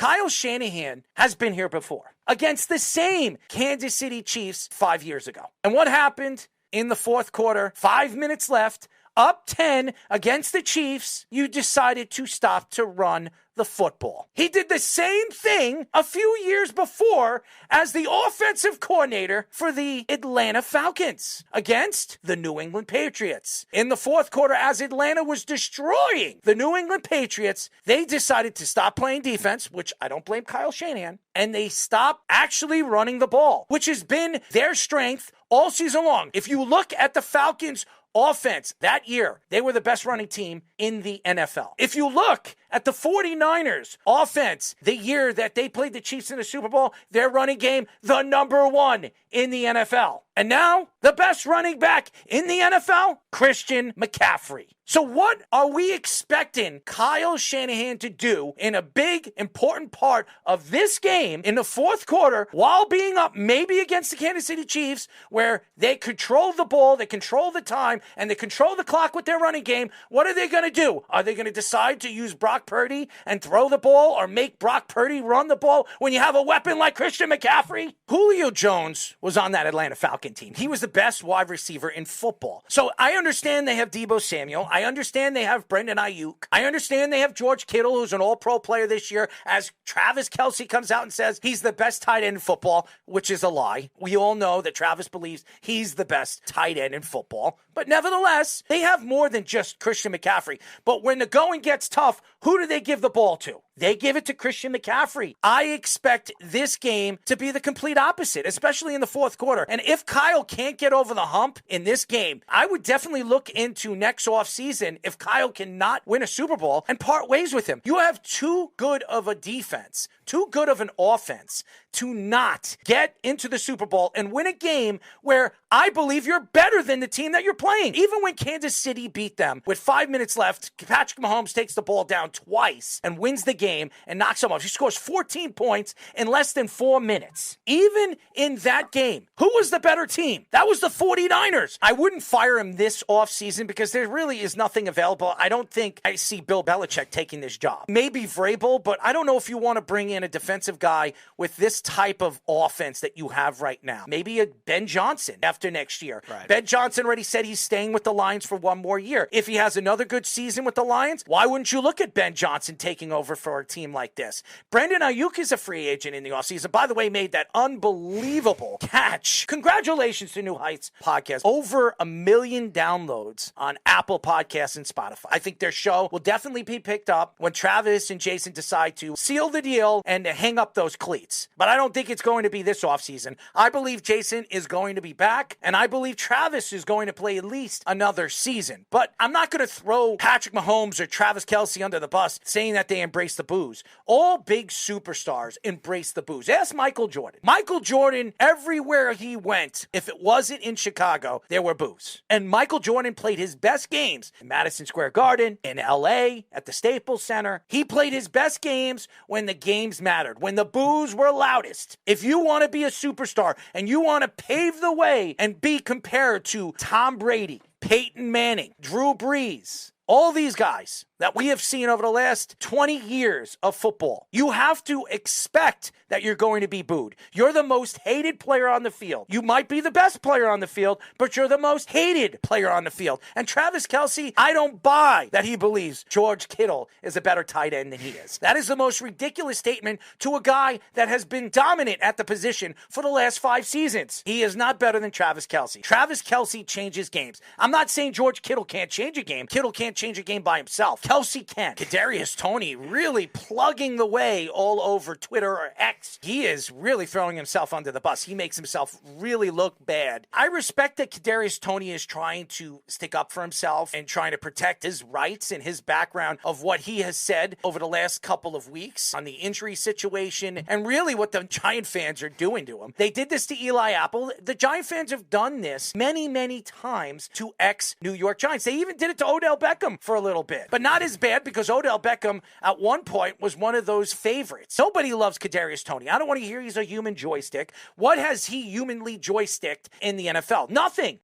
Kyle Shanahan has been here before against the same Kansas City Chiefs 5 years ago. And what happened in the fourth quarter? 5 minutes left, up 10 against the Chiefs. You decided to stop to run the football. He did the same thing a few years before as the offensive coordinator for the Atlanta Falcons against the New England Patriots. In the fourth quarter, as Atlanta was destroying the New England Patriots, they decided to stop playing defense, which I don't blame Kyle Shanahan, and they stopped actually running the ball, which has been their strength all season long. If you look at the Falcons' offense that year, they were the best running team in the NFL. If you look at the 49ers offense, the year that they played the Chiefs in the Super Bowl, their running game, the number one in the NFL. And now, the best running back in the NFL, Christian McCaffrey. So what are we expecting Kyle Shanahan to do in a big, important part of this game in the fourth quarter while being up maybe against the Kansas City Chiefs, where they control the ball, they control the time, and they control the clock with their running game? What are they going to do? Are they going to decide to use Brock Purdy and throw the ball, or make Brock Purdy run the ball when you have a weapon like Christian McCaffrey? Julio Jones was on that Atlanta Falcon team. He was the best wide receiver in football. So I understand they have Deebo Samuel. I understand they have Brendan Ayuk. I understand they have George Kittle, who's an all-pro player this year, as Travis Kelce comes out and says he's the best tight end in football, which is a lie. We all know that Travis believes he's the best tight end in football. But nevertheless, they have more than just Christian McCaffrey. But when the going gets tough, who do they give the ball to? They give it to Christian McCaffrey. I expect this game to be the complete opposite, especially in the fourth quarter. And if Kyle can't get over the hump in this game, I would definitely look into next offseason if Kyle cannot win a Super Bowl and part ways with him. You have too good of a defense, too good of an offense to not get into the Super Bowl and win a game where I believe you're better than the team that you're playing. Even when Kansas City beat them with 5 minutes left, Patrick Mahomes takes the ball down twice and wins the game and knocks them off. He scores 14 points in less than 4 minutes. Even in that game, who was the better team? That was the 49ers. I wouldn't fire him this offseason because there really is nothing available. I don't think I see Bill Belichick taking this job. Maybe Vrabel, but I don't know if you want to bring in a defensive guy with this type of offense that you have right now. Maybe a Ben Johnson after next year. Right. Ben Johnson already said he's staying with the Lions for one more year. If he has another good season with the Lions, why wouldn't you look at Ben Johnson taking over for a team like this? Brendan Ayuk is a free agent in the offseason. By the way, made that unbelievable catch. Congratulations to New Heights Podcast. Over 1 million downloads on Apple Podcasts and Spotify. I think their show will definitely be picked up when Travis and Jason decide to seal the deal and hang up those cleats. But I don't think it's going to be this offseason. I believe Jason is going to be back, and I believe Travis is going to play at least another season. But I'm not going to throw Patrick Mahomes or Travis Kelce under the bus saying that they embrace the booze. All big superstars embrace the booze. Ask Michael Jordan. Michael Jordan, everywhere he went, if it wasn't in Chicago, there were boos. And Michael Jordan played his best games in Madison Square Garden, in LA, at the Staples Center. He played his best games when the games mattered, when the boos were loudest. If you want to be a superstar and you want to pave the way and be compared to Tom Brady, Peyton Manning, Drew Brees, all these guys that we have seen over the last 20 years of football, you have to expect that you're going to be booed. You're the most hated player on the field. You might be the best player on the field, but you're the most hated player on the field. And Travis Kelce, I don't buy that he believes George Kittle is a better tight end than he is. That is the most ridiculous statement to a guy that has been dominant at the position for the last 5 seasons. He is not better than Travis Kelce. Travis Kelce changes games. I'm not saying George Kittle can't change a game. Kittle can't change a game by himself. Kelce can. Kadarius Toney really plugging the way all over Twitter or X. He is really throwing himself under the bus. He makes himself really look bad. I respect that Kadarius Toney is trying to stick up for himself and trying to protect his rights and his background of what he has said over the last couple of weeks on the injury situation and really what the Giant fans are doing to him. They did this to Eli Apple. The Giant fans have done this many, many times to ex-New York Giants. They even did it to Odell Beckham for a little bit, but not as bad because Odell Beckham at one point was one of those favorites. Nobody loves Kadarius Toney. I don't want to hear he's a human joystick. What has he humanly joysticked in the NFL? Nothing.